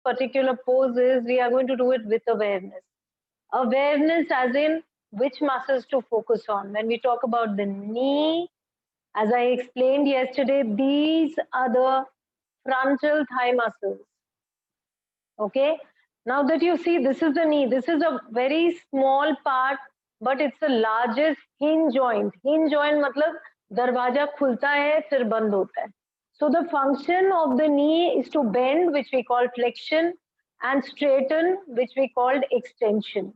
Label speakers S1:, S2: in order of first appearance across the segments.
S1: particular poses, we are going to do it with awareness. Awareness as in which muscles to focus on. When we talk about the knee, as I explained yesterday, these are the frontal thigh muscles. Okay, now that you see, this is the knee. This is a very small part, but it's the largest hinge joint. Hinge joint मतलब दरवाजा खुलता है फिर बंद होता है. So the function of the knee is to bend, which we call flexion, and straighten, which we called extension.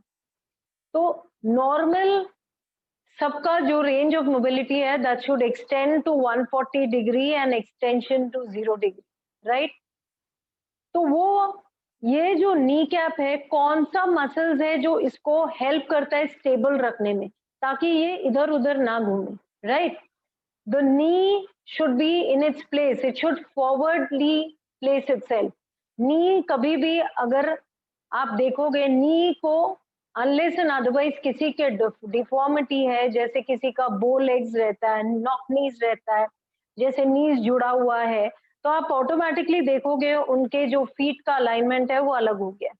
S1: तो normal सबका जो range of mobility है, that should extend to 140 degree and extension to 0 degree, right? तो वो ये जो knee cap है, कौन सा मसल्स है जो इसको हेल्प करता है स्टेबल रखने में, ताकि ये इधर उधर ना घूमे, right? The knee should be in its place, it should forwardly place itself. Knee कभी भी अगर आप देखोगे नी को अनलेस एंड अदरवाइज किसी के डिफॉर्मिटी है, जैसे किसी का बो लेग्स रहता है, नॉक नीज रहता है, जैसे नीज जुड़ा हुआ है, तो आप ऑटोमेटिकली देखोगे उनके जो फीट का अलाइनमेंट है वो अलग हो गया.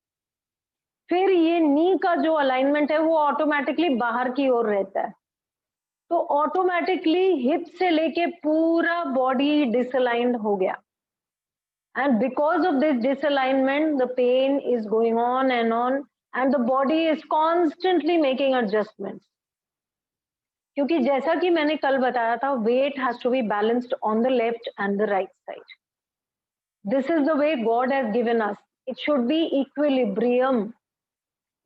S1: फिर ये नी का जो अलाइनमेंट है वो ऑटोमेटिकली बाहर की ओर रहता है, तो ऑटोमेटिकली हिप से लेके पूरा बॉडी डिसअलाइंड हो गया. And because of this disalignment the pain is going on and the body is constantly making adjustments. क्योंकि जैसा कि मैंने कल बताया था, weight has to be balanced on the left and the right side. This is the way God has given us. It should be equilibrium.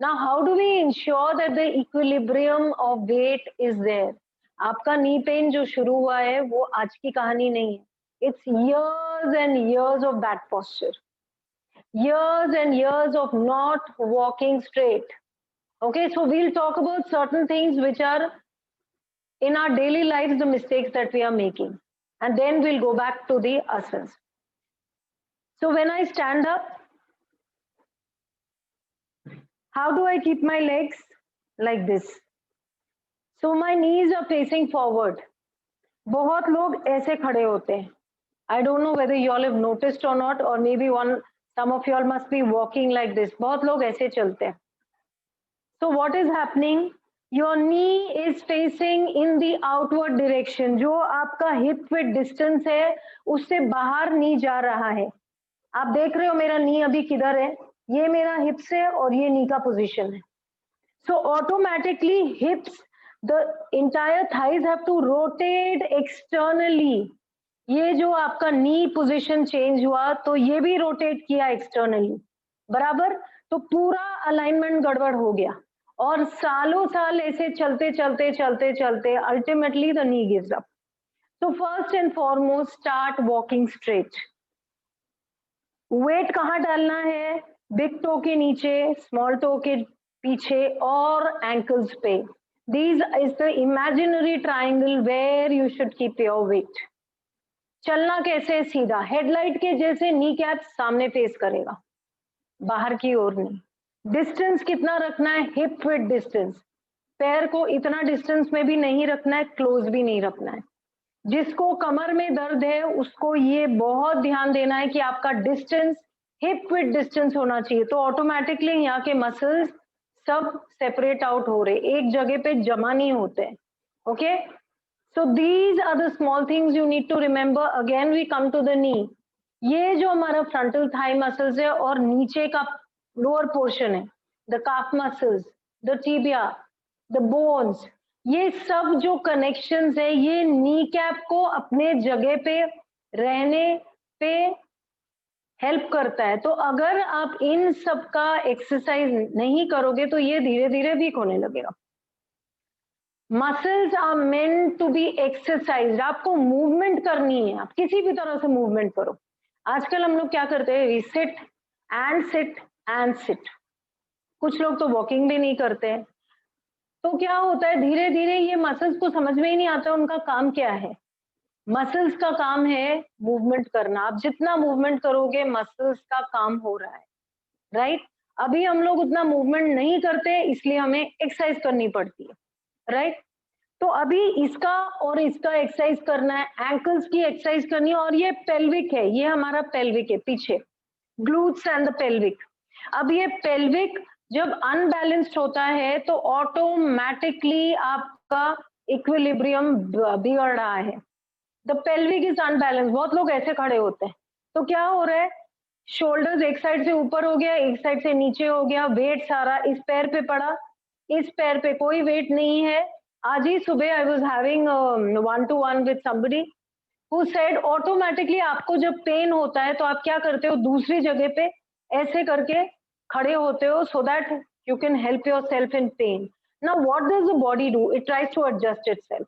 S1: Now how do we ensure that the equilibrium of weight is there? आपका knee pen जो शुरू हुआ है वो आज की कहानी नहीं है. It's years and years of that posture, years and years of not walking straight. Okay, so we'll talk about certain things which are in our daily lives, the mistakes that we are making, and then we'll go back to the asanas. So when I stand up, how do I keep my legs? Like this. So my knees are facing forward. बहुत लोग ऐसे खड़े होते हैं. I don't know whether you all have noticed or not, or maybe some of you all must be walking like this. बहुत लोग ऐसे चलते हैं. So what is happening? Your knee is facing in the outward direction. जो आपका hip width distance है उससे बाहर नी जा रहा है. आप देख रहे हो मेरा नी अभी किधर है? ये मेरा hips है और ये नी का position है. So automatically hips, the entire thighs have to rotate externally. ये जो आपका नी पोजीशन चेंज हुआ तो ये भी रोटेट किया एक्सटर्नली, बराबर. तो पूरा अलाइनमेंट गड़बड़ हो गया और सालों साल ऐसे चलते चलते चलते चलते ultimately the knee gives up. तो first and foremost start walking straight. Weight कहाँ डालना है? बिग टो के नीचे, स्मॉल टो के पीछे और एंकल्स पे. This is the imaginary triangle where you should keep your weight. चलना कैसे? सीधा हेडलाइट के जैसे नी कैप सामने फेस करेगा, बाहर की ओर नहीं. डिस्टेंस कितना रखना है? Hip with distance. पैर को इतना डिस्टेंस में भी नहीं रखना है, क्लोज भी नहीं रखना है. जिसको कमर में दर्द है उसको ये बहुत ध्यान देना है कि आपका डिस्टेंस हिप विथ डिस्टेंस होना चाहिए. तो ऑटोमेटिकली यहाँ के मसल्स सब सेपरेट आउट हो रहे, एक जगह पे जमा नहीं होते. Okay, so these are the small things you need to remember. Again we come to the knee. ये जो हमारा frontal thigh muscles है और नीचे का lower portion है, the calf muscles, the tibia, the bones, ये सब जो connections है ये knee cap को अपने जगह पे रहने पे हेल्प करता है. तो अगर आप इन सब का एक्सरसाइज नहीं करोगे तो ये धीरे धीरे वीक होने लगेगा. Muscles are meant to be exercised. आपको मूवमेंट करनी है, आप किसी भी तरह से मूवमेंट करो. आजकल हम लोग क्या करते हैं? We sit and sit and sit. कुछ लोग तो वॉकिंग भी नहीं करते हैं. तो क्या होता है, धीरे धीरे ये मसल्स को समझ में ही नहीं आता उनका काम क्या है. मसल्स का काम है मूवमेंट करना. आप जितना मूवमेंट करोगे मसल्स का काम हो रहा है, राइट? अभी हम लोग उतना मूवमेंट नहीं करते इसलिए हमें एक्सरसाइज करनी पड़ती है, राइट? तो अभी इसका और इसका एक्सरसाइज करना है, एंकल्स की एक्सरसाइज करनी है. और ये पेल्विक है, ये हमारा पेल्विक है पीछे. Glutes and the pelvic. अब ये पेल्विक जब अनबैलेंस्ड होता है तो ऑटोमेटिकली आपका इक्विलिब्रियम बिगड़ रहा है। The pelvic is unbalance. बहुत लोग ऐसे खड़े होते हैं, तो क्या हो रहा है, शोल्डर्स एक साइड से ऊपर हो गया, एक साइड से नीचे हो गया, वेट सारा इस पैर पे पड़ा, इस पैर पे कोई वेट नहीं है। आज ही सुबह I was having 1-to-1 with somebody who said automatically आपको जब पेन होता है तो आप क्या करते हो, दूसरी जगह पे ऐसे करके खड़े होते हो so that you can help yourself in pain. Now what does the body do, it tries to adjust itself,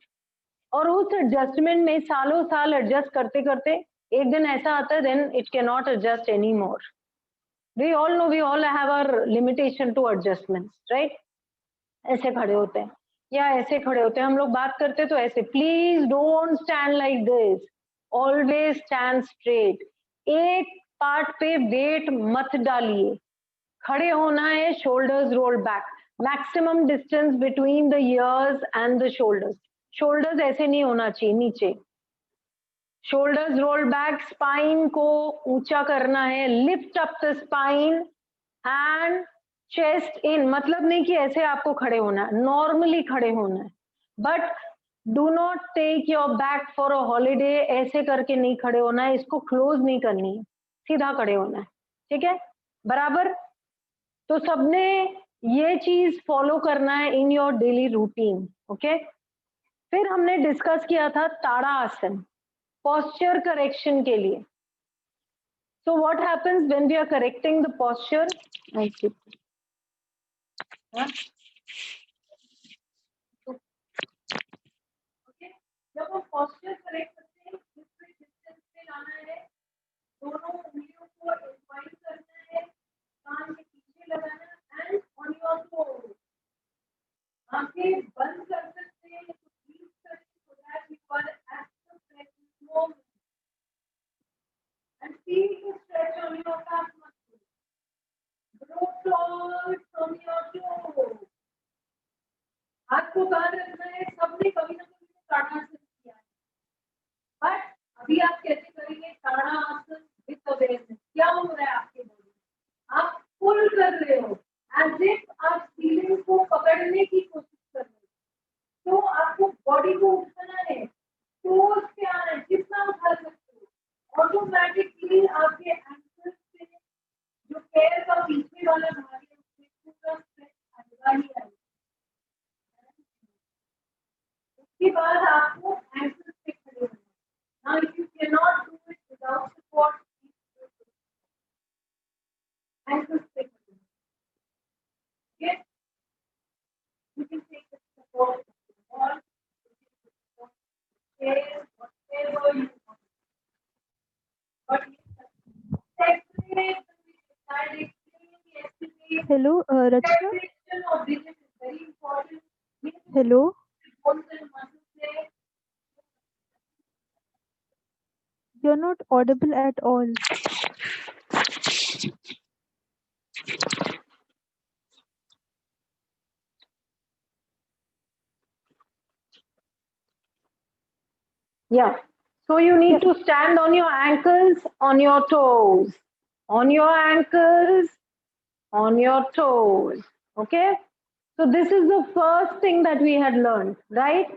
S1: और उस एडजस्टमेंट में सालों साल एडजस्ट करते करते एक दिन ऐसा आता है then it can not adjust any more. We all know, we all have our limitation to adjustments, right. ऐसे खड़े होते हैं या ऐसे खड़े होते हैं, हम लोग बात करते तो ऐसे, please don't stand like this, always stand straight. एक पार्ट पे वेट मत डालिए, खड़े होना है, shoulders roll back, maximum distance between the years and the shoulders. Shoulders ऐसे नहीं होना चाहिए नीचे, शोल्डर्स रोल बैक, स्पाइन को ऊंचा करना है, lift up the spine and chest in. मतलब नहीं कि ऐसे आपको खड़े होना है, नॉर्मली खड़े होना है, but do not take your back for a holiday. ऐसे करके नहीं खड़े होना है, इसको क्लोज नहीं करनी है, सीधा खड़े होना है, ठीक है, बराबर। तो सबने ये चीज फॉलो करना है in your daily routine, okay. फिर हमने डिस्कस किया था ताड़ा आसन, posture correction के लिए। So what happens when we are correcting the posture? Okay, जब हम posture correct करते हैं, किस distance पे लाना है, दोनों उंगलियों को entwine करना है, कान के पीछे लगाना and on your toes। आंखें बंद कर सकते हैं, तो breathe करें so that you are at the present moment and feel the stretch on your calf muscles. Grow tall from your toes। हाथ को कहाँ रखना है, सबने कभी ना कभी ताड़ासन किया है, बट अभी आप कैसे करेंगे ताड़ासन विद अवेयरनेस। क्या हो रहा है आपके बॉडी, आप पुल कर रहे हो, एज इफ आप सीलिंग को पकड़ने की कोशिश कर रहे हो, तो आपको बॉडी को उठाना है, टोज पे आना है, जितना उठा सकते हो। ऑटोमेटिकली आपके एंकल्स पे जो पैर का पीछे वाला भाग है उसमें पूरा स्ट्रेच आएगा ही आएगा। उसके बाद आपको एंकल्स पे खड़े होना है। Now if you can not do it without support, ankles पे खड़े होना, yes you can take the support और chair whatever you want, but separate side extremely
S2: Hello, Rachna.
S1: separation of digits is very important.
S2: Hello.
S1: Bones and muscles there.
S2: You're not audible at all.
S1: Yeah. So you need
S2: Yes.
S1: to stand on your ankles, on your toes, on your ankles, on your toes. Okay. So this is the first thing that we had learned, right?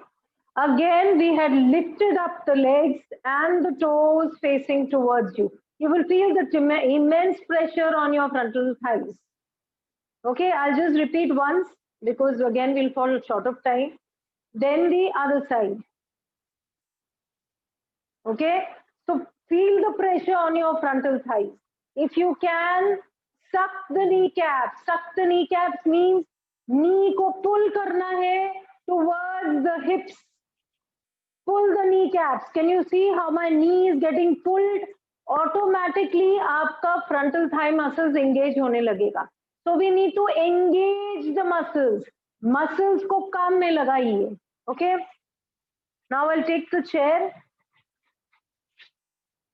S1: Again, we had lifted up the legs and the toes facing towards you. You will feel the immense pressure on your frontal thighs. Okay, I'll just repeat once because again we'll fall short of time. Then the other side. Okay, so feel the pressure on your frontal thighs. If you can, suck the kneecaps. Suck the kneecaps means knee को pull करना है towards the hips. Pull the kneecaps. Can you see how my knee is getting pulled? Automatically आपका frontal thigh muscles engage होने लगेगा. So we need to engage the muscles. Muscles को काम में लगाइए. Okay. Now I'll take the chair.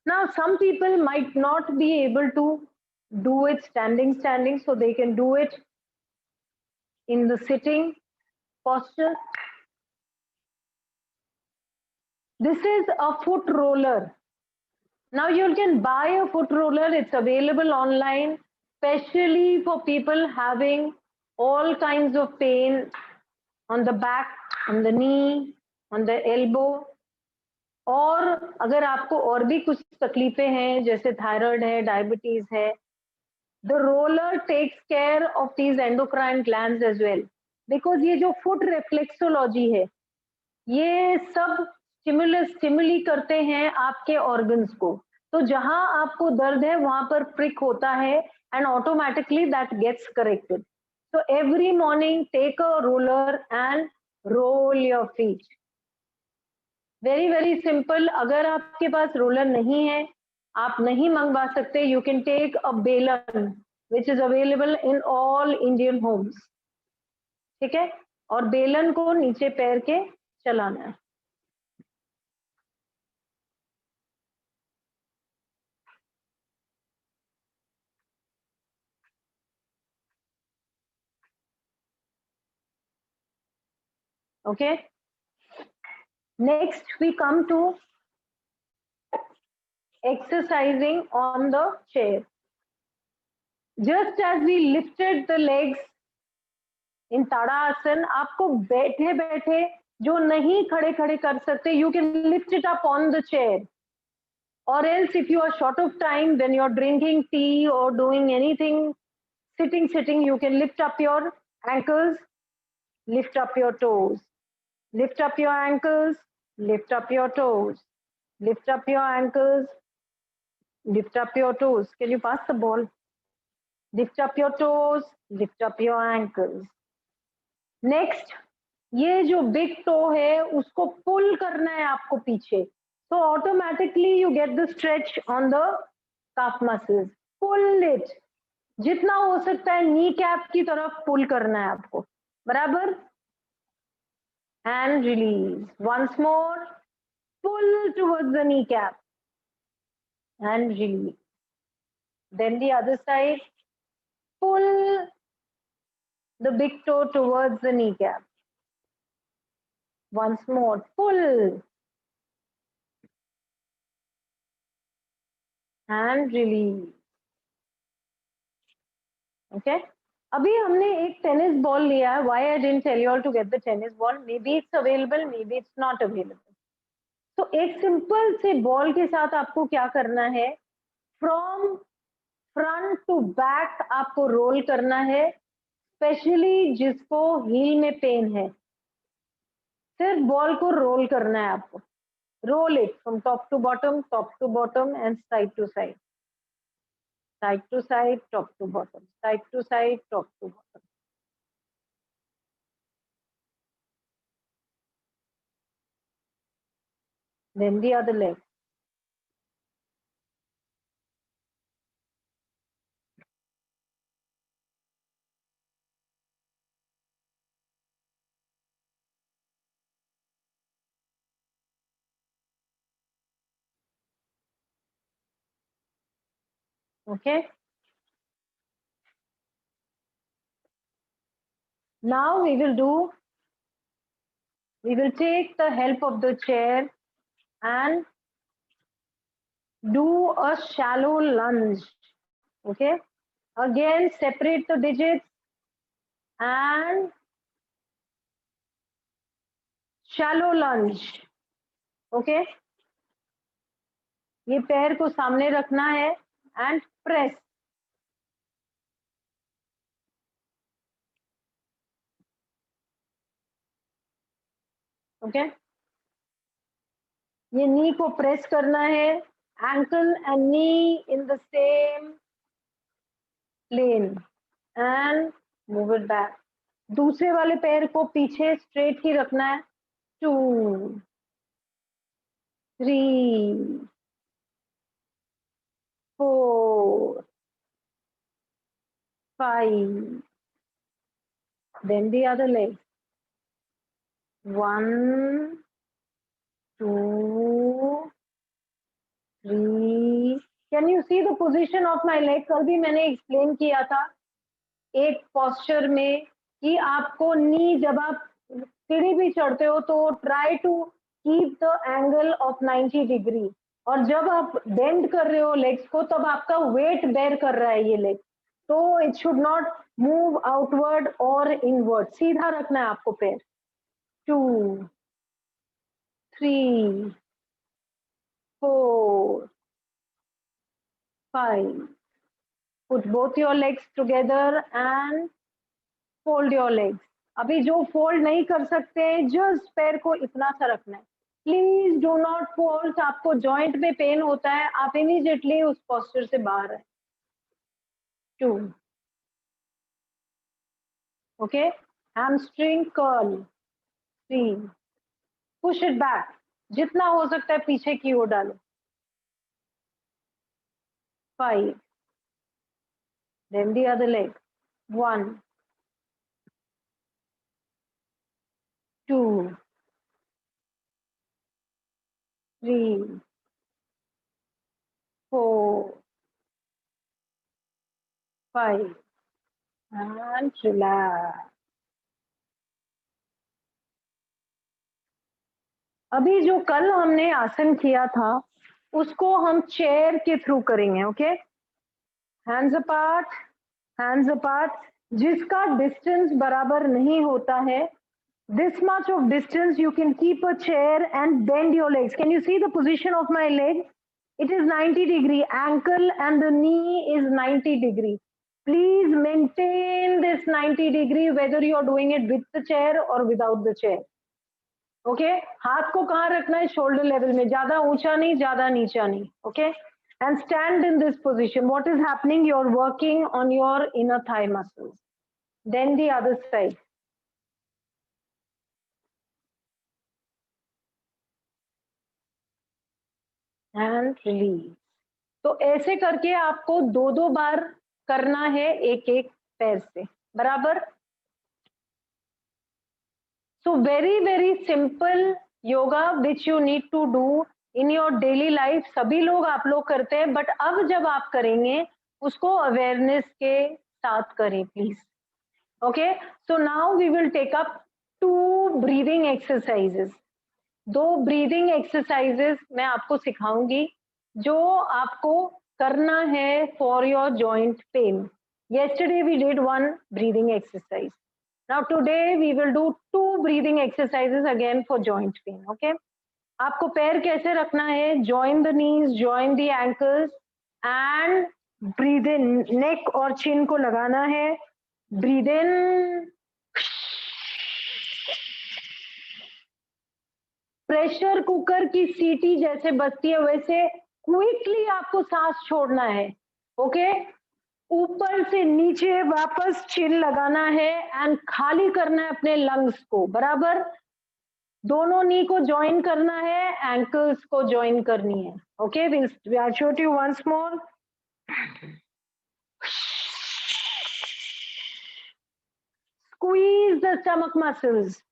S1: Now some people might not be able to do it standing, so they can do it in the sitting posture. This is a foot roller. Now you can buy a foot roller. It's available online, especially for people having all kinds of pain on the back, on the knee, on the elbow. और अगर आपको और भी कुछ तकलीफें हैं जैसे thyroid है, डायबिटीज है, the roller takes care of these endocrine glands as well. Because ये जो foot reflexology है, ये सब स्टिमुली करते हैं आपके ऑर्गन्स को. तो जहां आपको दर्द है वहां पर प्रिक होता है and automatically that gets corrected. So every morning take a roller and roll your feet. Very very simple. अगर आपके पास रोलर नहीं है, आप नहीं मंगवा सकते, you can take a बेलन which is available in all Indian homes. ठीक है, और बेलन को नीचे पैर के चलाना है. Okay, next we come to exercising on the chair. Just as we lifted the legs in Tadasana, आपको बैठे बैठे जो नहीं खड़े खड़े कर सकते, you can lift it up on the chair. Or else if you are short of time, when you're drinking tea or doing anything, sitting, you can lift up your ankles, lift up your toes, lift up your ankles, lift up your toes, lift up your ankles, lift up your toes. Can you pass the ball? Lift up your toes, lift up your ankles. Next, ये जो big toe है उसको pull करना है आपको पीछे. So automatically you get the stretch on the calf muscles. Pull it. जितना हो सकता है knee cap की तरफ pull करना है आपको. बराबर? And release. Once more. Pull towards the knee cap. And release. Then the other side. Pull the big toe towards the kneecap. Once more, pull and release. Okay. अभी हमने एक tennis ball लिया है. Why I didn't tell you all to get the tennis ball? Maybe it's available, maybe it's not available. तो एक simple से ball के साथ आपको क्या करना है? From front to back आपको रोल करना है, स्पेशली जिसको हील में पेन है. सिर्फ बॉल को रोल करना है आपको. Roll it from top to bottom and side to side. Side to side, top to bottom. Side to side, top to bottom. Then the other leg. Okay. Now we will take the help of the chair and do a shallow lunge. Okay. Again, separate the digits and shallow lunge. Okay. ये पैर को सामने रखना है and press. Okay. ये नी को press करना है. Ankle and knee in the same plane and move it back. दूसरे वाले पैर को पीछे स्ट्रेट ही रखना है. 2, 3, 4, 5. Then the other leg. 1, 2, 3. Can you see the position of my leg? कल भी मैंने एक्सप्लेन किया था एक पोस्चर में कि आपको नी, जब आप सीढ़ी भी चढ़ते हो तो try to keep the angle of 90 degree. और जब आप बेंड कर रहे हो लेग्स को तब आपका वेट बेयर कर रहा है ये लेग, तो it should not move outward और इनवर्ड, सीधा रखना है आपको पैर. 2, 3, 4, 5. Put both your legs together and fold your legs. अभी जो फोल्ड नहीं कर सकते हैं जस्ट पैर को इतना सा रखना है. Please do not fold. आपको जॉइंट में पेन होता है, आप इमीडिएटली उस पोस्चर से बाहर है. 2. Okay. Hamstring curl. 3. Push it back, जितना हो सकता है पीछे की ओर डालो. 5. Then the other leg. 1, 2, 3, 4, 5. And relax. अभी जो कल हमने आसन किया था उसको हम चेयर के थ्रू करेंगे. Okay. Hands apart, hands apart. जिसका डिस्टेंस बराबर नहीं होता है, this much of distance you can keep a chair and bend your legs. Can you see the position of my leg? It is 90-degree. Ankle and the knee is 90-degree. Please maintain this 90-degree whether you are doing it with the chair or without the chair. Okay. हाथ को कहाँ रखना है? Shoulder level में, ज्यादा ऊंचा नहीं, ज्यादा नीचा नहीं. Okay. And stand in this position. What is happening? You are working on your inner thigh muscles. Then the other side. And release. तो ऐसे करके आपको 2-2 बार करना है एक एक पैर से, बराबर. So very simple yoga which you need to do in your daily life. सभी लोग आप लोग करते हैं, बट अब जब आप करेंगे उसको अवेयरनेस के साथ करें please. Okay. So now we will take up 2 breathing exercises. 2 breathing exercises मैं आपको सिखाऊंगी जो आपको करना है for your joint pain. Yesterday we did 1 breathing exercise. Now today we will do 2 breathing exercises again for joint pain. Okay. आपको पैर कैसे रखना है? Join the knees, join the ankles and breathe in. Neck और chin को लगाना है. Breathe in. Pressure cooker की सीटी जैसे बजती है वैसे क्विकली आपको सांस छोड़ना है. ओके. ऊपर से नीचे वापस चिन लगाना है एंड खाली करना है अपने लंग्स को, बराबर. दोनों नी को ज्वाइन करना है, एंकल्स को ज्वाइन करनी है. Okay. I'll show you once more. Squeeze the stomach muscles.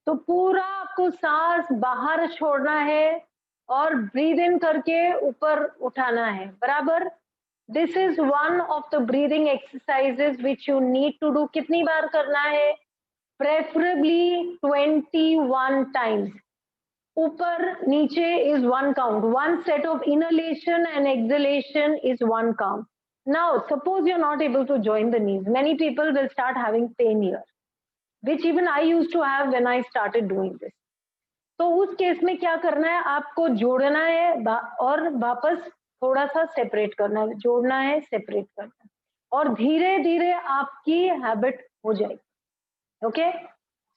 S1: तो पूरा आपको सांस बाहर छोड़ना है और ब्रीद इन करके ऊपर उठाना है, बराबर. This is one of the breathing exercises which you need to do. कितनी बार करना है? Preferably 21 times. ऊपर नीचे is 1 count. 1 set of inhalation and exhalation is 1 count. Now suppose you're not able to join the knees. Many people will start having pain here, which even I used to have when I started doing this. तो उस case में क्या करना है? आपको जोड़ना है और वापस थोड़ा सा सेपरेट करना है. जोड़ना है, सेपरेट करना है, और धीरे धीरे आपकी हैबिट हो जाएगी. Okay.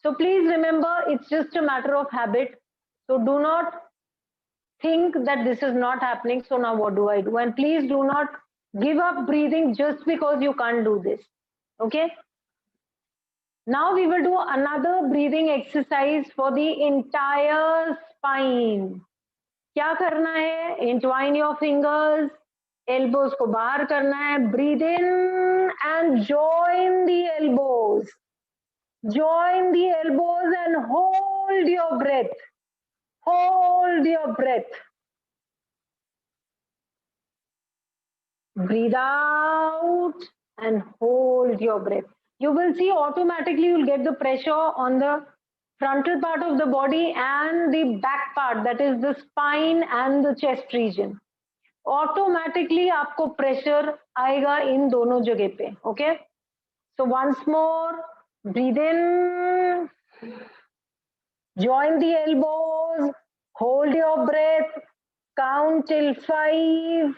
S1: So please remember, it's just a matter of habit. So do not think that this is not happening. So now what do I do? And please do not give up breathing just because you can't do this. Okay. Now we will do another breathing exercise for the entire spine. क्या करना है? इंटवाइन your fingers, elbows को बाहर करना है, breathe in and join the elbows, join the elbows and hold your breath, hold your breath, breathe out and hold your breath. You will see automatically you'll get the pressure on the frontal part of the body and the back part, that is the spine and the chest region. Automatically आपको pressure आएगा इन दोनों जगह पे. Okay, so once more, breathe in, join the elbows, hold your breath, count till 5.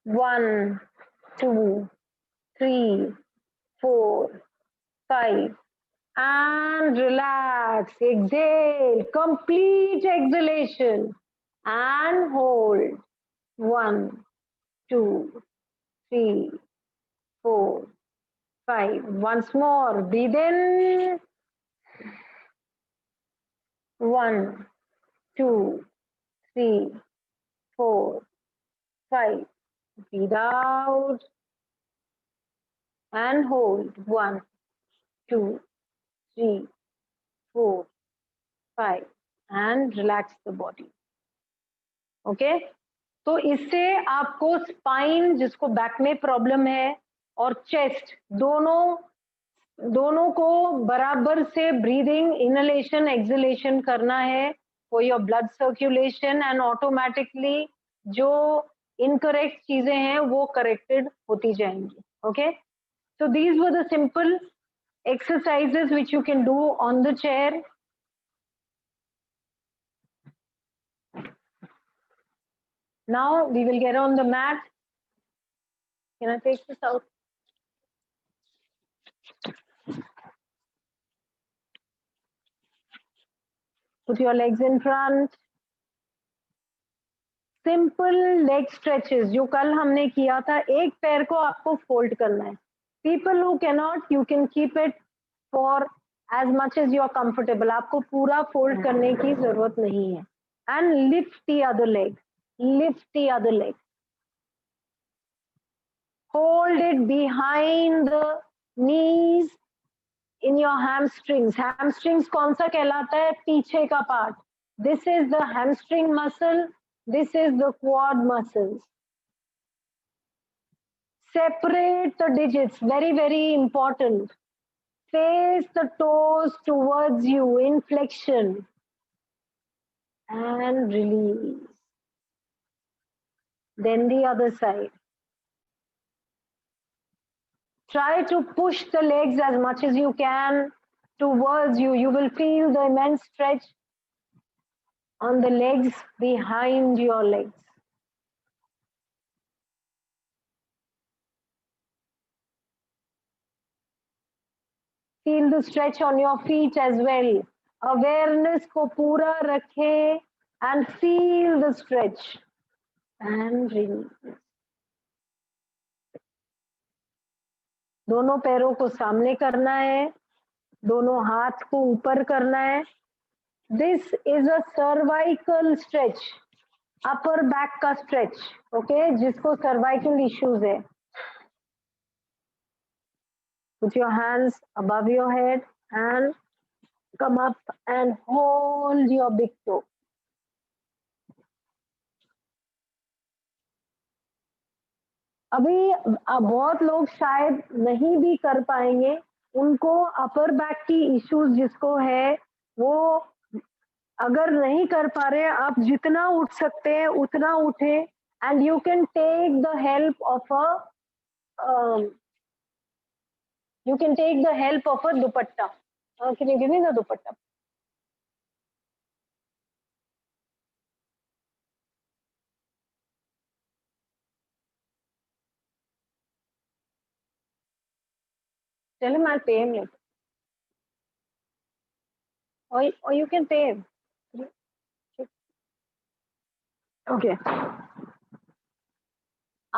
S1: 1, 2, 3, 4, 5. And relax. Exhale. Complete exhalation. And hold. 1, 2, 3, 4, 5. Once more. Breathe in. 1, 2, 3, 4, 5. Breathe out and hold. 1, 2, 3, 4, 5 and relax the body. Okay? तो इससे आपको spine, जिसको back में problem है, और chest, दोनों को बराबर से ब्रीदिंग, इनहेलेशन, एक्सहेलेशन करना है for your blood circulation, and automatically जो इनकरेक्ट चीजें हैं वो करेक्टेड होती जाएंगी. Okay, so these were the simple exercises which you can do on the chair. Now we will get on the mat. Can I take this out? Put your legs in front. Simple leg stretches जो कल हमने किया था, एक पैर को आपको fold करना है. People who cannot, you can keep it for as much as you are comfortable. आपको पूरा फोल्ड करने की जरूरत नहीं है. And lift the other leg. Lift the other leg. Hold it behind the knees in your hamstrings. Hamstrings कौन सा कहलाता है? पीछे का part. This is the hamstring muscle. This is the quad muscles. Separate the digits. Very, very important. Face the toes towards you in flexion. And release. Then the other side. Try to push the legs as much as you can towards you. You will feel the immense stretch on the legs behind your legs. Feel the stretch on your feet as well. Awareness ko pura rakhe and feel the stretch and release. दोनों पैरों को सामने करना है, दोनों हाथ को ऊपर करना है. This is a cervical stretch, upper back का stretch. Okay, जिसको cervical issues है. Put your hands above your head and come up and hold your big toe. अभी बहुत लोग शायद नहीं भी कर पाएंगे, उनको अपर बैक की इश्यूज जिसको है वो अगर नहीं कर पा रहे, आप जितना उठ सकते हैं उतना उठे, and you can take the help of a dupatta. Can you give me the dupatta? Tell him I'll pay him later. Or you can pay him. Okay.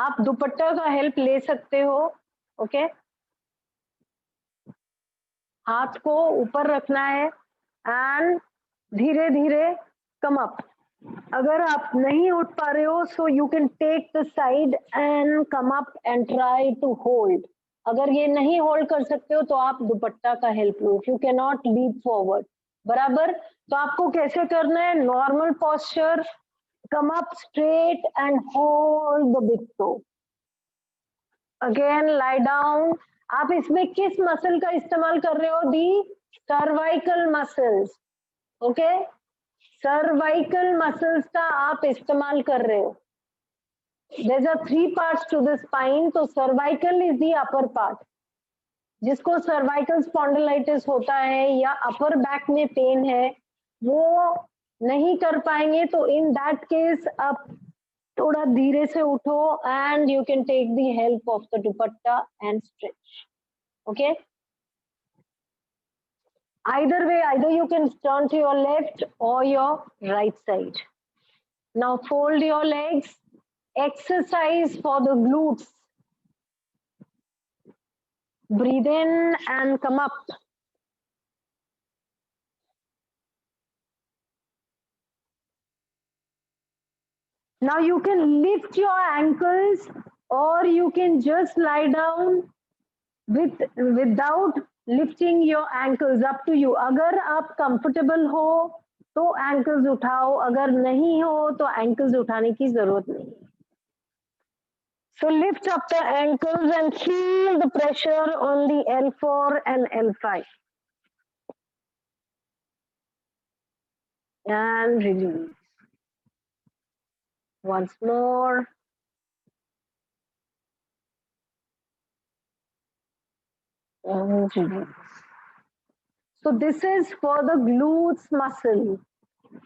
S1: आप दुपट्टा का हेल्प ले सकते हो. ओके, हाथ को ऊपर रखना है एंड धीरे धीरे कम अप. अगर आप नहीं उठ पा रहे हो, so you can take the side and come up and try to hold. अगर ये नहीं होल्ड कर सकते हो तो आप दुपट्टा का हेल्प लो. If you can not leap forward, बराबर, तो आपको कैसे करना है? Normal posture, come up straight and hold the big toe. Again lie down. आप इसमें किस मसल का इस्तेमाल कर रहे हो? The cervical muscles. Okay, cervical muscles का आप इस्तेमाल कर रहे हो. There's are 3 parts to the spine. तो cervical is the upper part. जिसको सर्वाइकल स्पॉन्डिलाइटिस होता है या अपर बैक में पेन है, वो नहीं कर पाएंगे. तो इन दैट केस आप थोड़ा धीरे से उठो and you can take the help of the dupatta and stretch. Okay, either way, either you can turn to your left or your right side. Now fold your legs. Exercise for the glutes. Breathe in and come up. Now you can lift your ankles or you can just lie down without lifting your ankles. Up to you. अगर आप comfortable हो तो ankles उठाओ, अगर नहीं हो तो ankles उठाने की जरूरत नहीं. So lift up the ankles and feel the pressure on the L4 and L5. And release. Once more. And release. So this is for the glutes muscle.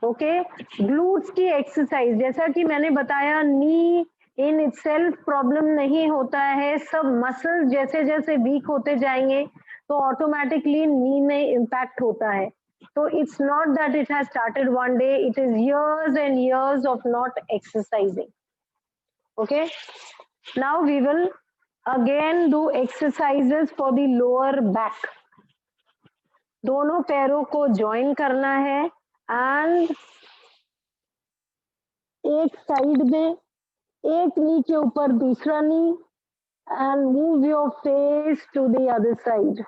S1: Okay, glutes की exercise, जैसा कि मैंने बताया, knee in itself problem नहीं होता है. सब muscles जैसे जैसे weak होते जाएंगे तो automatically knee में impact होता है. So it's not that it has started one day, it is years and years of not exercising. Okay, now we will again do exercises for the lower back. दोनों पैरों को join करना है and एक side में एक नी के ऊपर दूसरा knee and move your face to the other side.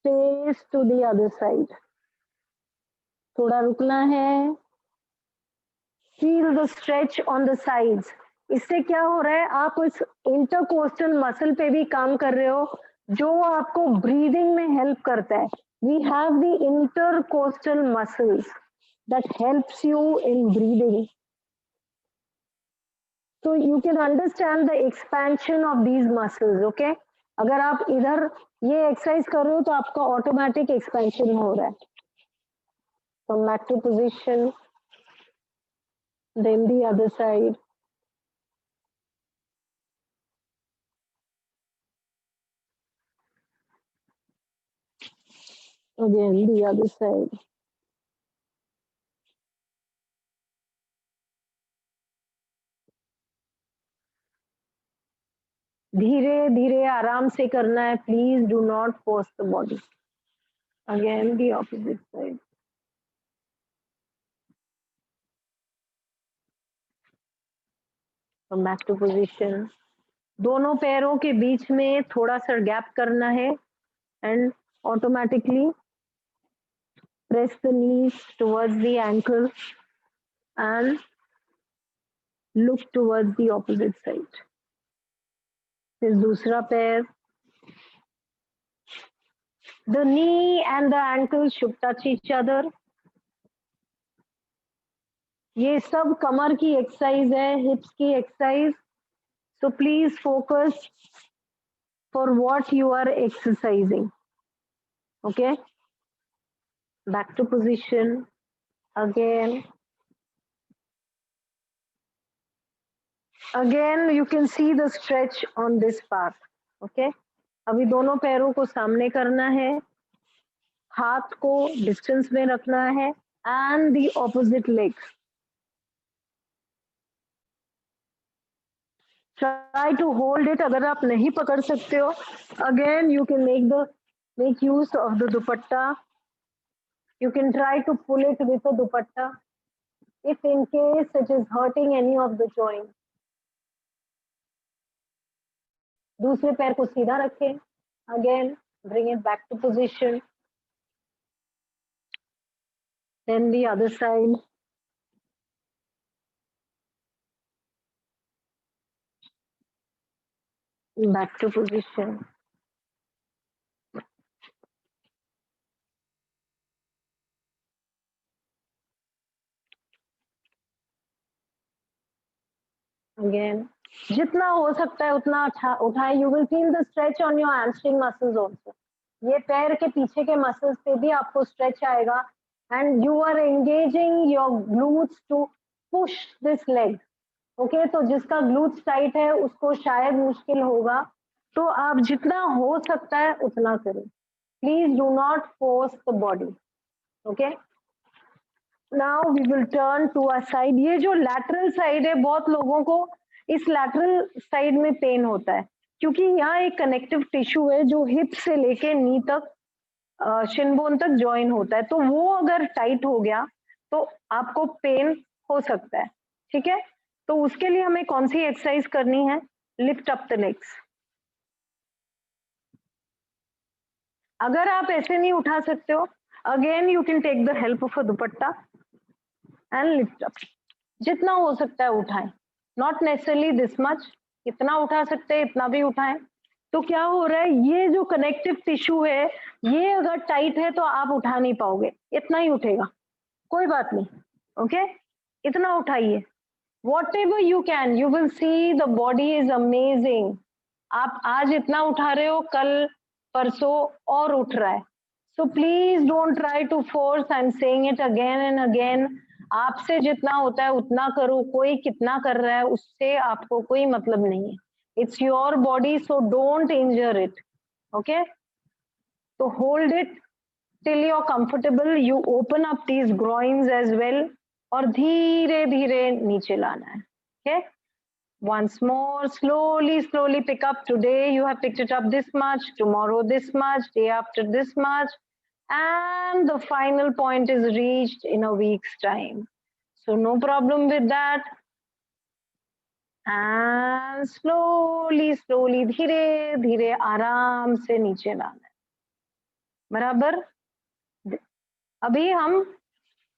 S1: Face to the other side. थोड़ा रुकना है. Feel the stretch on the sides. इससे क्या हो रहा है? आप इस इंटरकोस्टल मसल पे भी काम कर रहे हो जो आपको ब्रीदिंग में हेल्प करता है. We have the intercostal muscles that helps you in breathing. So you can understand the expansion of these muscles. Okay, अगर आप इधर ये एक्सरसाइज कर रहे हो तो आपका ऑटोमेटिक एक्सपेंशन हो रहा है. Come back to position. Then the other side. Again the other side. धीरे धीरे आराम से करना है. Please do not force the body. Again the opposite side. Come back to position. दोनों पैरों के बीच में थोड़ा सा गैप करना है and automatically press the knees towards the ankle and look towards the opposite side. फिर दूसरा पैर. The knee and the ankle should touch each other. ये सब कमर की एक्सरसाइज है, हिप्स की exercise. So please focus for what you are exercising. Okay. Back to position. Again. Again you can see the stretch on this part. Okay. अभी दोनों पैरों को सामने करना है, हाथ को डिस्टेंस में रखना है and the opposite leg. Try to hold it. अगर आप नहीं पकड़ सकते हो, again you can make use of the dupatta. You can try to pull it with a dupatta. if in case it is hurting any of the joint. दूसरे पैर को सीधा रखें. Again, bring it back to position. Then the other side. Back to position. Again, जितना हो सकता है उतना उठाएं. You will feel the stretch on your hamstring muscles also. ये पैर के पीछे के मसल्स पे भी आपको स्ट्रेच आएगा. And you are engaging your glutes to push this leg. Okay, तो जिसका glutes tight है उसको शायद मुश्किल होगा. तो आप जितना हो सकता है उतना करें. Please do not force the body. Okay. Now we will turn to a side. ये जो lateral side है, बहुत लोगों को इस lateral side में पेन होता है क्योंकि यहाँ एक कनेक्टिव टिश्यू है जो हिप से लेके नी तक शिन बोन तक ज्वाइन होता है. तो वो अगर टाइट हो गया तो आपको पेन हो सकता है. ठीक है, तो उसके लिए हमें कौन सी एक्सरसाइज करनी है? Lift up the legs. अगर आप ऐसे नहीं उठा सकते हो, again you can take the help of a dupatta and lift up. जितना हो सकता है उठाएं. Not necessarily this much. इतना उठा सकते हैं इतना भी उठाएं. तो क्या हो रहा है, ये जो कनेक्टिव टिश्यू है ये अगर टाइट है तो आप उठा नहीं पाओगे. इतना ही उठेगा, कोई बात नहीं. ओके, इतना उठाइए. whatever you can, you will see the body is amazing. आप आज इतना उठा रहे हो, कल परसों और उठ रहा है. So please don't try to force. I'm saying it again and again. आपसे जितना होता है उतना करो. कोई कितना कर रहा है उससे आपको कोई मतलब नहीं है. It's your body, so don't injure it. Okay? So hold it till you're comfortable. You open up these groins as well. और धीरे धीरे नीचे लाना है. Okay? Once more, slowly pick up. Today you have picked it up this much, tomorrow this much, day after this much, and the final point is reached in a week's time. So no problem with that. And slowly धीरे धीरे आराम से नीचे लाना है. बराबर. अभी हम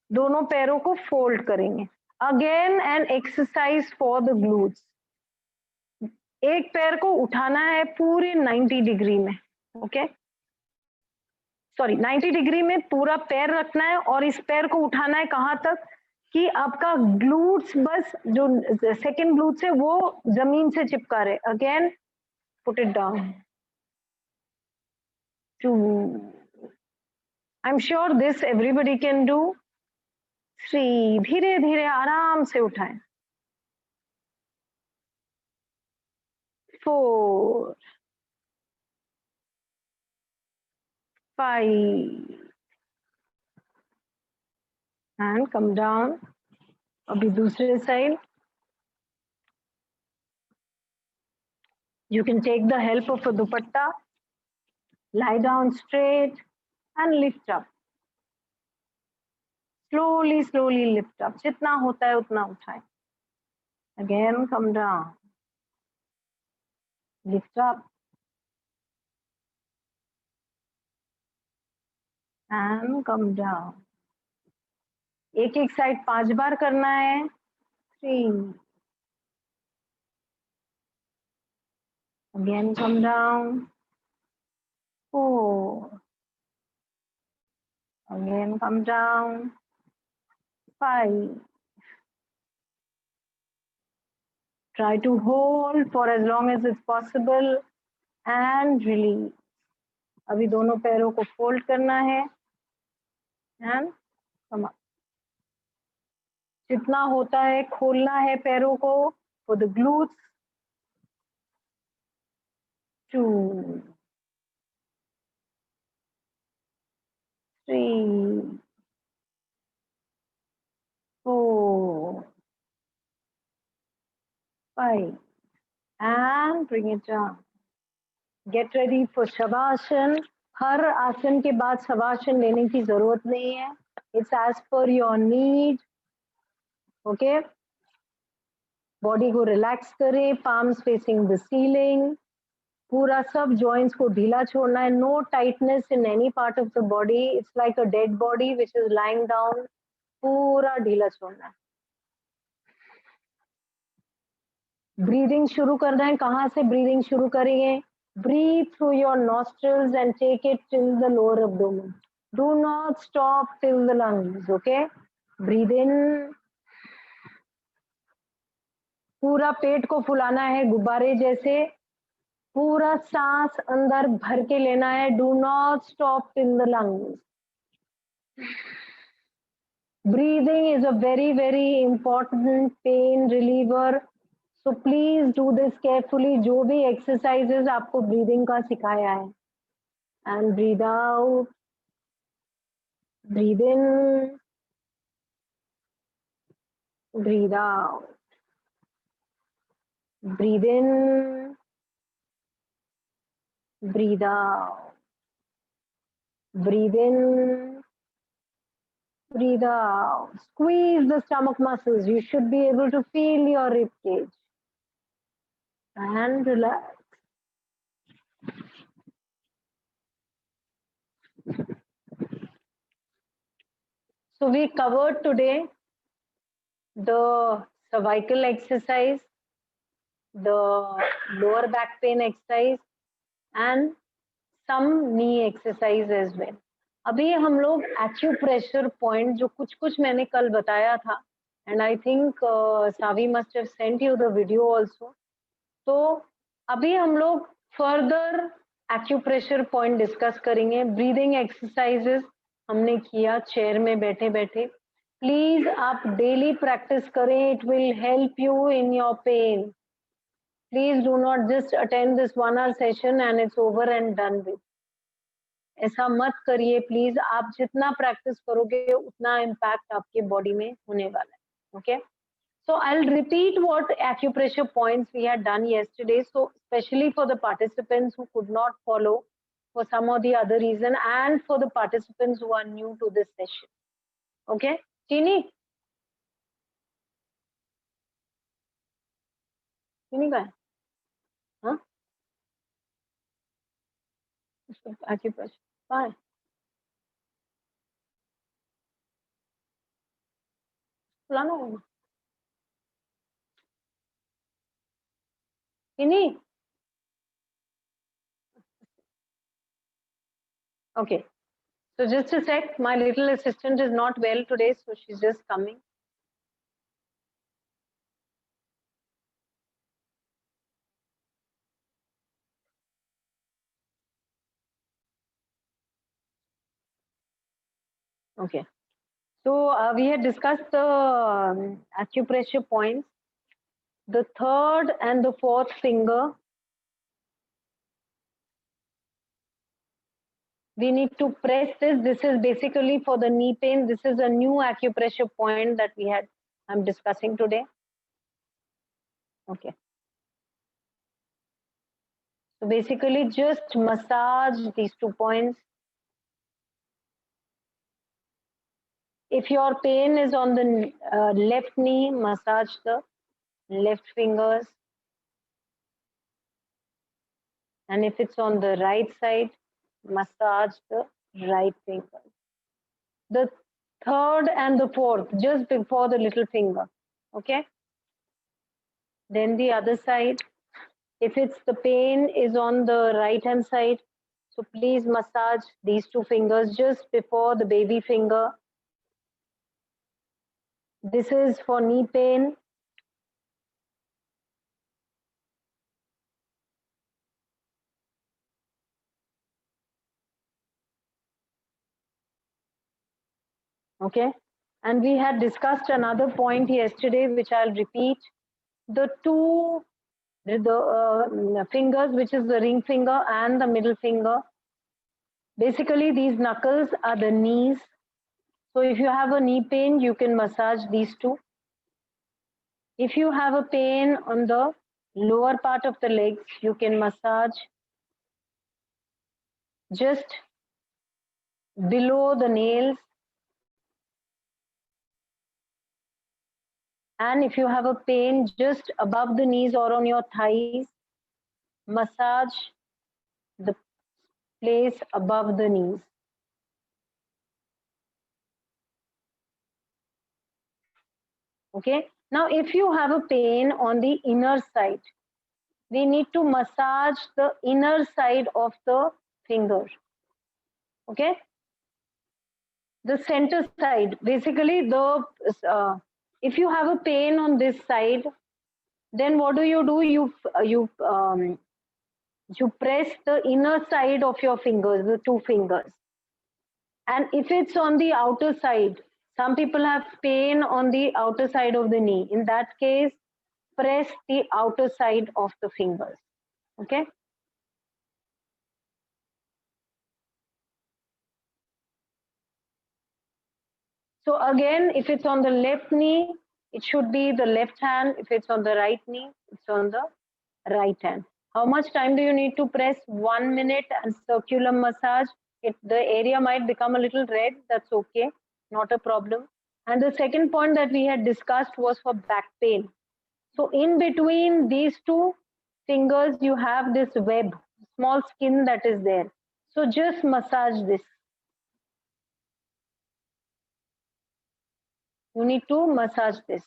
S1: दोनों पैरों को फोल्ड करेंगे. Again an exercise for the glutes. एक पैर को उठाना है पूरे 90 डिग्री में. ओके, सॉरी 90 डिग्री में पूरा पैर रखना है और इस पैर को उठाना है कहां तक कि आपका ग्लूट्स, बस जो सेकंड ग्लूट्स है वो जमीन से चिपका रहे. Again put it down. 2. I am sure this everybody can do. 3. धीरे धीरे आराम से उठाएं. 4. 5. and come down. अभी दूसरे side. You can take the help of a dupatta. Lie down straight and lift up. Slowly lift up. जितना होता है उतना उठाएं. Again come down. Lift up. And come down. एक एक साइड 5 बार करना है. 3. Again come down. 4. Again come down. 5. Try to hold for as long as it's possible and release. अभी दोनों पैरों को फोल्ड करना है and come up. जितना होता है खोलना है पैरों को for the glutes. 2. 3. 4. 5. and bring it down. Get ready for Shavasana. हर आसन के बाद शवासन लेने की जरूरत नहीं है. It's as per your need. ओके, बॉडी को रिलैक्स करें, पाम्स फेसिंग द सीलिंग, पूरा सब जॉइंट्स को ढीला छोड़ना है. No tightness in any part of the body. It's like a dead body which is lying down. पूरा ढीला छोड़ना है. ब्रीदिंग शुरू करना है. कहाँ से ब्रीदिंग शुरू करेंगे? Breathe through your nostrils and take it till the lower abdomen. Do not stop till the lungs. Okay, breathe in. पूरा पेट को फुलाना है गुब्बारे जैसे. पूरा सांस अंदर भर के लेना है. Do not stop till the lungs. Breathing is a very, very important pain reliever. So please do this carefully. जो भी exercises आपको breathing का सिखाया है. And breathe out. Breathe in. Breathe out. Breathe in. Breathe out. Breathe in. Breathe out. Squeeze the stomach muscles. You should be able to feel your rib cage. And relax. So we covered today the cervical exercise, the lower back pain exercise, and some knee exercise as well. अभी हम लोग acupressure point जो कुछ मैंने कल बताया था, and I think Savi must have sent you the video also. तो अभी हम लोग further acupressure point discuss करेंगे. Breathing exercises हमने किया चेयर में बैठे बैठे. प्लीज आप डेली प्रैक्टिस करें. It will help you in your pain. Please do not just attend this 1 hour session and it's over and done with. ऐसा मत करिए प्लीज. आप जितना प्रैक्टिस करोगे उतना इम्पैक्ट आपके बॉडी में होने वाला है. Okay, so I'll repeat what acupressure points we had done yesterday, so especially for the participants who could not follow for some or the other reason, and for the participants who are new to this session. Okay, Chini का है? हाँ, acupressure कहाँ है? फुलाना होगा. Chini. Okay, so just a sec, my little assistant is not well today, so she's just coming. Okay, so we had discussed the acupressure points. The third and the fourth finger, we need to press this. This is basically for the knee pain. This is a new acupressure point that I'm discussing today. Okay. So basically just massage these 2 points. If your pain is on the left knee, massage the left fingers. And if it's on the right side, massage the right fingers. The third and the fourth, just before the little finger. Okay. Then the other side. If it's the pain is on the right hand side, so please massage these 2 fingers just before the baby finger. This is for knee pain. Okay, and we had discussed another point yesterday, which I'll repeat. The 2 fingers, which is the ring finger and the middle finger. Basically, these knuckles are the knees. So if you have a knee pain, you can massage these 2. If you have a pain on the lower part of the legs, you can massage just below the nails. And if you have a pain just above the knees or on your thighs, massage the place above the knees. Okay. Now, if you have a pain on the inner side, we need to massage the inner side of the finger. Okay. The center side, basically if you have a pain on this side, then what do? You press the inner side of your fingers, the two fingers. And if it's on the outer side, some people have pain on the outer side of the knee. In that case, press the outer side of the fingers. Okay. So again, if it's on the left knee, it should be the left hand. If it's on the right knee, it's on the right hand. How much time do you need to press? 1 minute and circular massage. The area might become a little red. That's okay. Not a problem. And the second point that we had discussed was for back pain. So in between these two fingers, you have this web, small skin that is there. So just massage this. You need to massage this.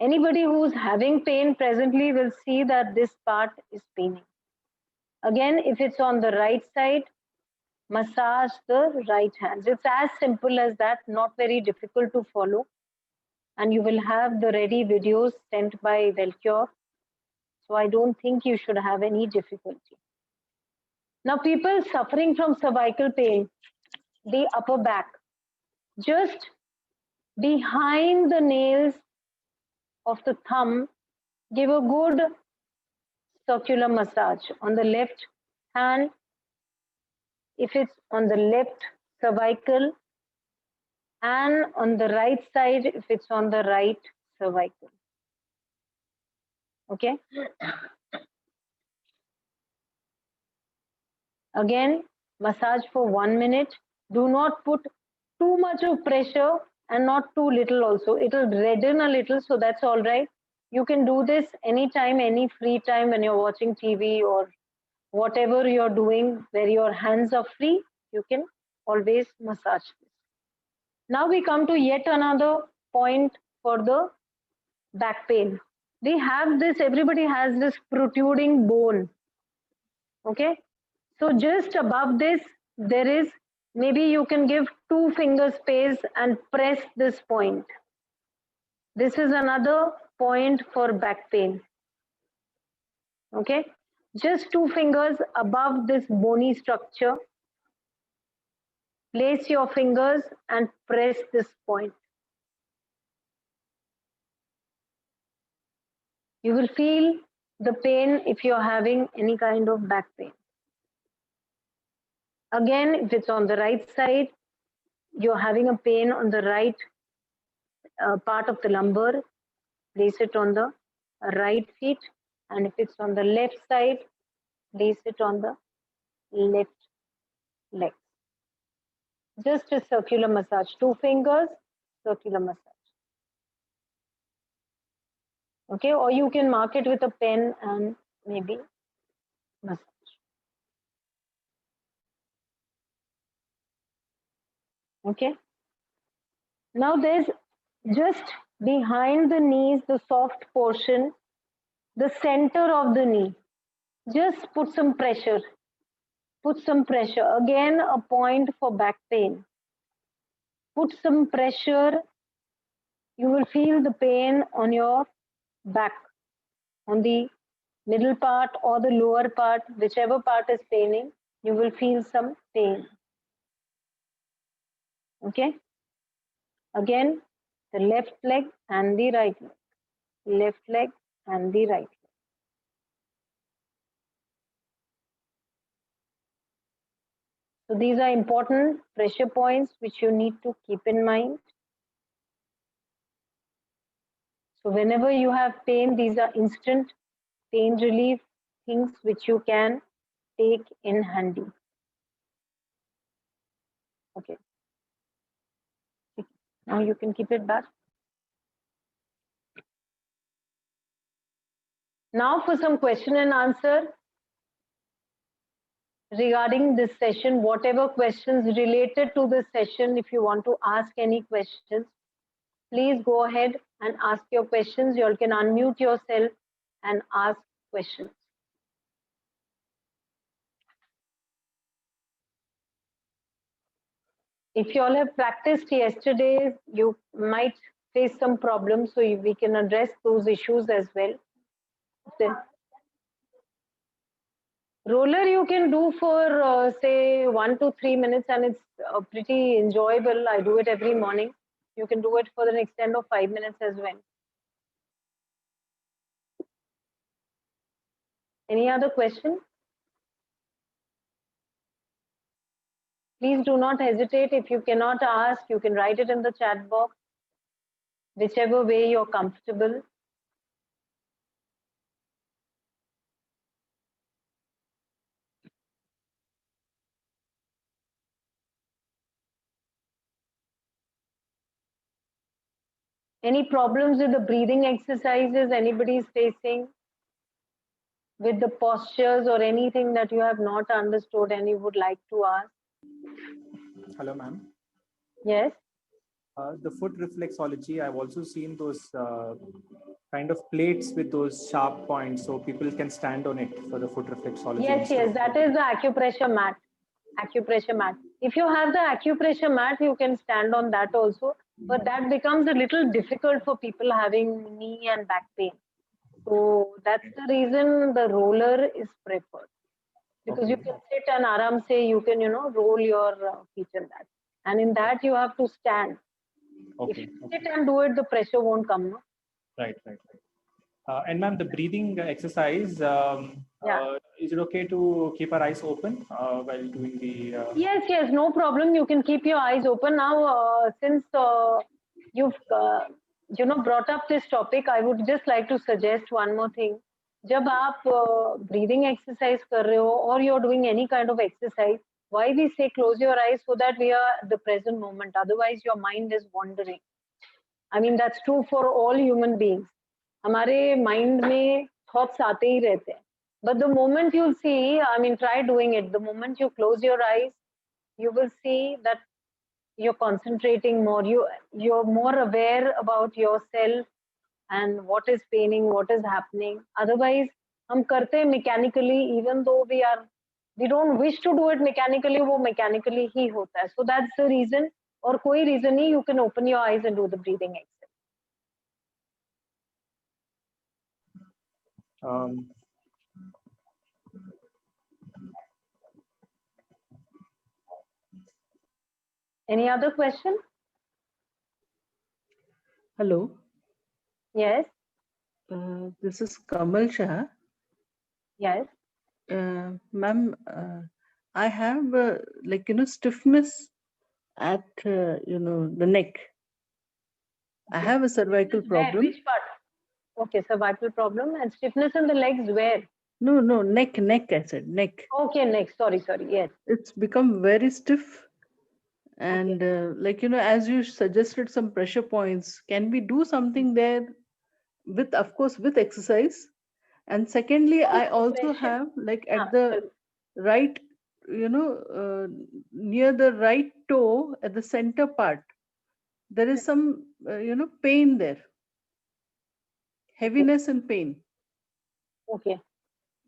S1: Anybody who's having pain presently will see that this part is paining. Again, if it's on the right side, massage the right hands. It's as simple as that, not very difficult to follow. And you will have the ready videos sent by Velcure. So I don't think you should have any difficulty. Now, people suffering from cervical pain, the upper back, just behind the nails of the thumb, give a good circular massage on the left hand. If it's on the left cervical, and on the right side if it's on the right cervical. Okay. Again, massage for 1 minute. Do not put too much of pressure and not too little also. It will redden a little, so that's all right. You can do this anytime, any free time when you're watching TV or whatever you're doing where your hands are free, you can always massage this. Now we come to yet another point for the back pain. We have this, everybody has this protruding bone. Okay. So just above this, there is, maybe you can give 2 finger space and press this point. This is another point for back pain. Okay. Just 2 fingers above this bony structure. Place your fingers and press this point. You will feel the pain if you're having any kind of back pain. Again, if it's on the right side, you're having a pain on the right part of the lumbar, place it on the right feet. And if it's on the left side, place it on the left leg. Just a circular massage. 2 fingers, circular massage. Okay, or you can mark it with a pen and maybe massage. Okay. Now there's just behind the knees, the soft portion, the center of the knee. Just put some pressure. Put some pressure. Again, a point for back pain. Put some pressure. You will feel the pain on your back, on the middle part or the lower part, whichever part is paining, you will feel some pain. Okay. Again, the left leg and the right leg. Left leg and the right leg. So these are important pressure points which you need to keep in mind. So whenever you have pain, these are instant pain relief things which you can take in handy. Okay. Now you can keep it back. Now for some question and answer regarding this session. Whatever questions related to this session, if you want to ask any questions, please go ahead and ask your questions. You all can unmute yourself and ask questions. If you all have practiced yesterday, you might face some problems, so we can address those issues as well. Then, roller you can do for say 1 to 3 minutes, and it's pretty enjoyable. I do it every morning. You can do it for the extent of 5 minutes as well. Any other question? Please do not hesitate. If you cannot ask, you can write it in the chat box, whichever way you're comfortable. Any problems with the breathing exercises anybody is facing? With the postures or anything that you have not understood and you would like to ask?
S3: Hello, ma'am.
S1: Yes.
S3: The foot reflexology, I've also seen those kind of plates with those sharp points, so people can stand on it for the foot reflexology.
S1: Yes, yes, that is the acupressure mat. Acupressure mat. If you have the acupressure mat, you can stand on that also, but that becomes a little difficult for people having knee and back pain. So that's the reason the roller is preferred, because you can sit and aram say you can roll your feet in that, and in that you have to stand. If you sit and do it, the pressure won't come. No?
S3: Right. And ma'am, the breathing exercise, is it okay to keep our eyes open while doing the?
S1: Yes, no problem. You can keep your eyes open. Now, since you've brought up this topic, I would just like to suggest one more thing. जब आप breathing exercise कर रहे हो or you're doing any kind of exercise, why we say close your eyes? So that we are at the present moment. Otherwise, your mind is wandering. I mean, that's true for all human beings. हमारे mind में thoughts आते ही रहते हैं. But the moment you'll see, I mean, try doing it. The moment you close your eyes, you will see that you're concentrating more. You're more aware about yourself and what is paining, what is happening. Otherwise, हम करते हैं mechanically, even though we don't wish to do it mechanically, वो mechanically ही होता है. So that's the reason. और कोई reason नहीं, you can open your eyes and do the breathing exercise. Any other question?
S4: Hello.
S1: Yes.
S4: This is Kamal Shah.
S1: Yes.
S4: Ma'am, I have stiffness at the neck. I have a cervical problem.
S1: Which part? Okay, cervical problem and stiffness in the legs. Where?
S4: No, neck. I said neck.
S1: Okay, neck. Sorry. Yes.
S4: It's become very stiff. And as you suggested some pressure points, can we do something there with, of course, with exercise? And secondly, I also have at the right, near the right toe at the center part, there is some, pain there. Heaviness and pain.
S1: Okay.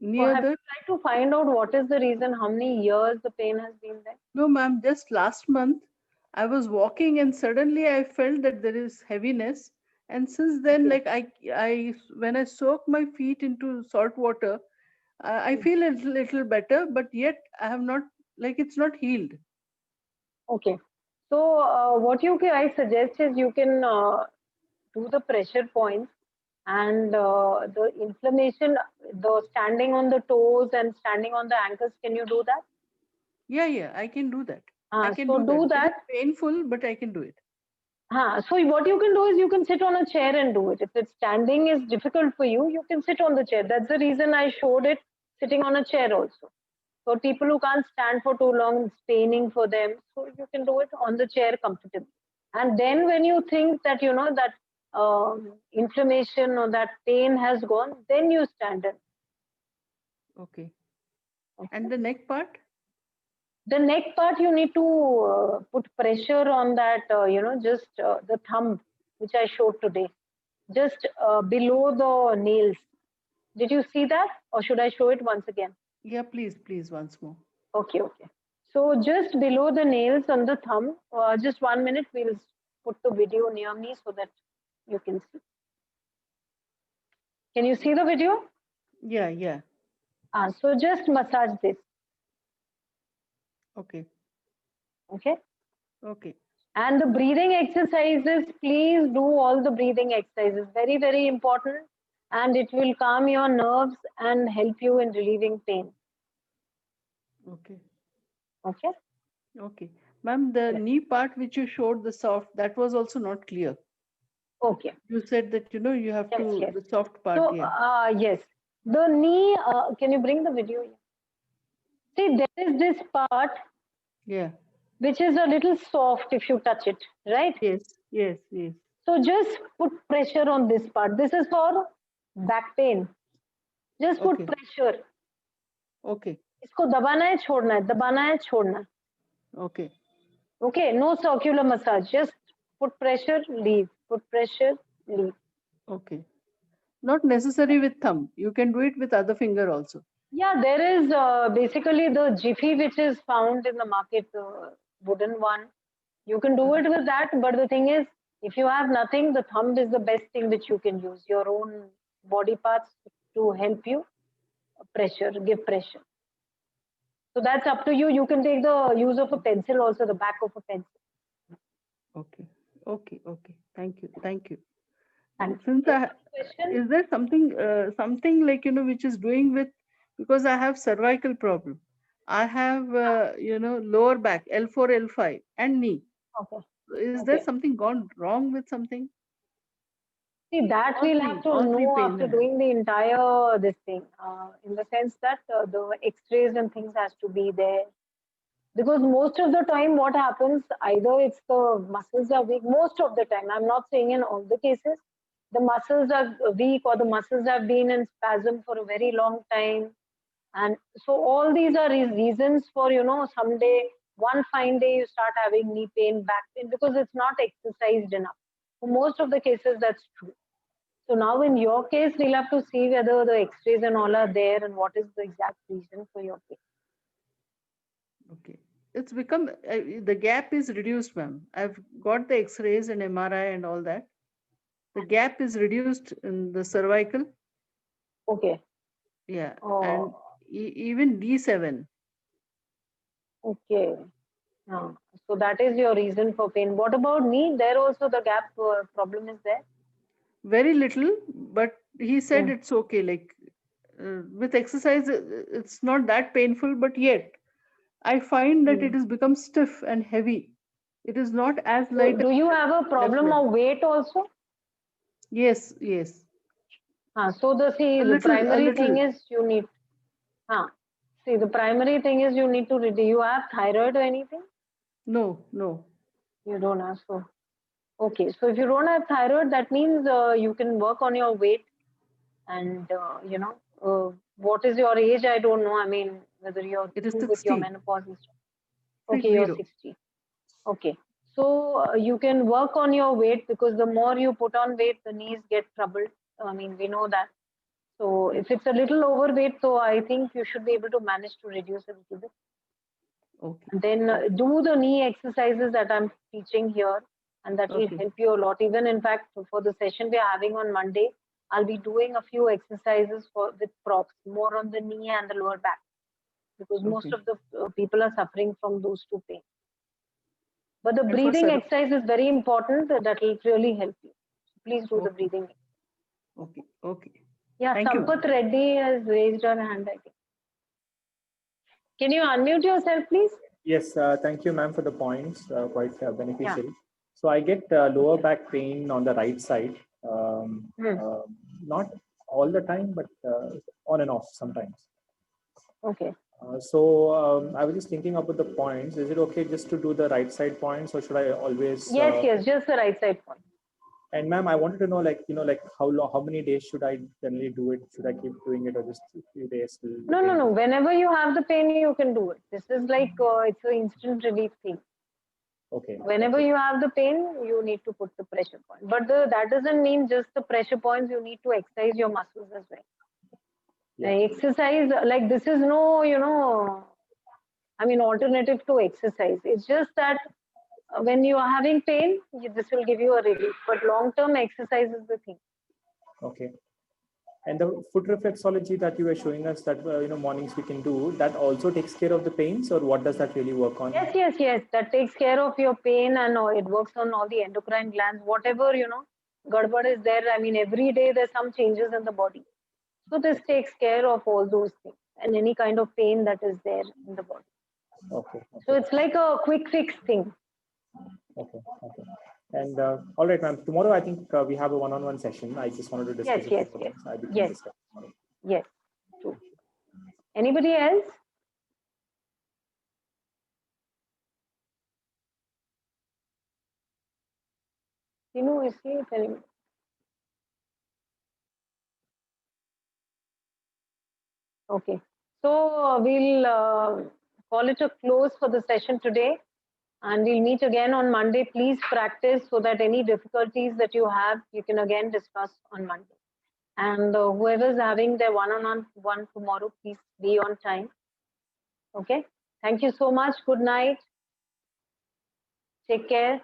S4: Near
S1: have you tried to find out what is the reason, how many years the pain has been there?
S4: No, ma'am, just last month I was walking and suddenly I felt that there is heaviness. And since then, I when I soak my feet into salt water, I feel a little better, but yet I have not, it's not healed.
S1: Okay. So what I suggest is you can do the pressure points and the inflammation, the standing on the toes and standing on the ankles. Can you do that?
S4: Yeah, I can do that. I can
S1: do that.
S4: It's painful, but I can do it.
S1: So what you can do is you can sit on a chair and do it. If it's standing is difficult for you, you can sit on the chair. That's the reason I showed it sitting on a chair also. For people who can't stand for too long, it's paining for them. So you can do it on the chair comfortably. And then when you think that, that inflammation or that pain has gone, then you stand in.
S4: Okay.
S1: Okay?
S4: And the neck part?
S1: The neck part, you need to put pressure on that, just the thumb, which I showed today, just below the nails. Did you see that? Or should I show it once again?
S4: Yeah, please, once more.
S1: Okay. So just below the nails on the thumb, just 1 minute, we'll put the video near me so that you can see. Can you see the video?
S4: Yeah.
S1: So just massage this.
S4: Okay.
S1: Okay. And the breathing exercises, please do all the breathing exercises. Very, very important. And it will calm your nerves and help you in relieving pain.
S4: Okay.
S1: Okay.
S4: Ma'am, the
S1: Correct.
S4: knee part which you showed, the soft, that was also not clear.
S1: Okay.
S4: You said that, you have
S1: Yes.
S4: the soft part.
S1: So,
S4: Yeah.
S1: yes. The knee, can you bring the video? See, there is this part
S4: Yeah.
S1: which is a little soft if you touch it, right?
S4: Yes.
S1: So just put pressure on this part. This is for back pain. Just put
S4: Okay.
S1: pressure.
S4: Okay.
S1: इसको दबाना है छोड़ना है, दबाना है छोड़ना है.
S4: Okay.
S1: Okay, no circular massage. Just put pressure, leave. Put pressure, leave.
S4: Okay. Not necessary with thumb. You can do it with other finger also.
S1: Yeah, there is basically the Jiffy which is found in the market, the wooden one. You can do it with that, but the thing is, if you have nothing, the thumb is the best thing which you can use. Your own body parts to help you give pressure. So that's up to you. You can take the use of a pencil also, the back of a pencil.
S4: Okay. Thank you.
S1: And
S4: Since is there something like, which is doing with, because I have cervical problem. I have, lower back, L4, L5 and knee.
S1: Okay.
S4: Is there something gone wrong with something?
S1: See, that we'll have to know after doing the entire this thing, in the sense that the X-rays and things has to be there. Because most of the time, what happens, either it's the muscles are weak, most of the time, I'm not saying in all the cases, the muscles are weak or the muscles have been in spasm for a very long time. And so all these are reasons for, someday, one fine day, you start having knee pain, back pain, because it's not exercised enough. For most of the cases, that's true. So now in your case, we'll have to see whether the X-rays and all are there and what is the exact reason for your pain.
S4: Okay. It's become, the gap is reduced, ma'am. I've got the X-rays and MRI and all that. The gap is reduced in the cervical.
S1: Okay.
S4: Yeah. And even D7.
S1: Okay. So that is your reason for pain. What about knee? There also the gap problem is there?
S4: Very little, but he said it's okay. Like with exercise, it's not that painful, but yet I find that it has become stiff and heavy. It is not as light.
S1: So do you have a problem of weight also?
S4: Yes.
S1: So the primary thing is you need. The primary thing is you need to reduce. You have thyroid or anything?
S4: No.
S1: You don't have. So okay. So if you don't have thyroid, that means you can work on your weight. And what is your age? I don't know. I mean, whether you're through with your menopause and stuff. Okay, you're 60. Okay. So you can work on your weight, because the more you put on weight, the knees get troubled. I mean, we know that. So if it's a little overweight, so I think you should be able to manage to reduce a little bit.
S4: Okay.
S1: And then do the knee exercises that I'm teaching here, and that will help you a lot. Even in fact, for the session we're having on Monday, I'll be doing a few exercises with props, more on the knee and the lower back, because most of the people are suffering from those two pains. But the breathing exercise is very important. That will really help you. Please do the breathing.
S4: Okay.
S1: Yeah, Sampath Reddy has raised her hand, I think. Can you unmute yourself, please?
S3: Yes, thank you, ma'am, for the points. Quite beneficial. Yeah. So I get lower back pain on the right side. Not all the time, but on and off sometimes.
S1: Okay.
S3: I was just thinking about the points. Is it okay just to do the right side points, or should I always?
S1: Yes, yes, just the right side point.
S3: And ma'am, I wanted to know, like, like how many days should I generally do it? Should I keep doing it, or just a few days?
S1: No, no, no. Whenever you have the pain, you can do it. This is like it's an instant relief thing.
S3: Okay.
S1: Whenever you have the pain, you need to put the pressure point. But that doesn't mean just the pressure points. You need to exercise your muscles as well.
S3: Yeah.
S1: Exercise, like this is no, alternative to exercise. It's just that when you are having pain, this will give you a relief. But long-term exercise is the thing.
S3: Okay. And the foot reflexology that you were showing us, that mornings we can do, that also takes care of the pains, or what does that really work on?
S1: Yes, yes, yes. That takes care of your pain, and it works on all the endocrine glands. Whatever gadbad is there. Every day there's some changes in the body. So this takes care of all those things and any kind of pain that is there in the body.
S3: Okay.
S1: So it's like a quick fix thing.
S3: Okay. Okay. And all right, ma'am. Tomorrow, I think we have a one-on-one session. I just wanted to discuss.
S1: Yes. True. Anybody else? Is he telling me? Okay. So we'll call it a close for the session today. And we'll meet again on Monday. Please practice so that any difficulties that you have, you can again discuss on Monday. And whoever's having their one-on-one tomorrow, please be on time. Okay. Thank you so much. Good night. Take care.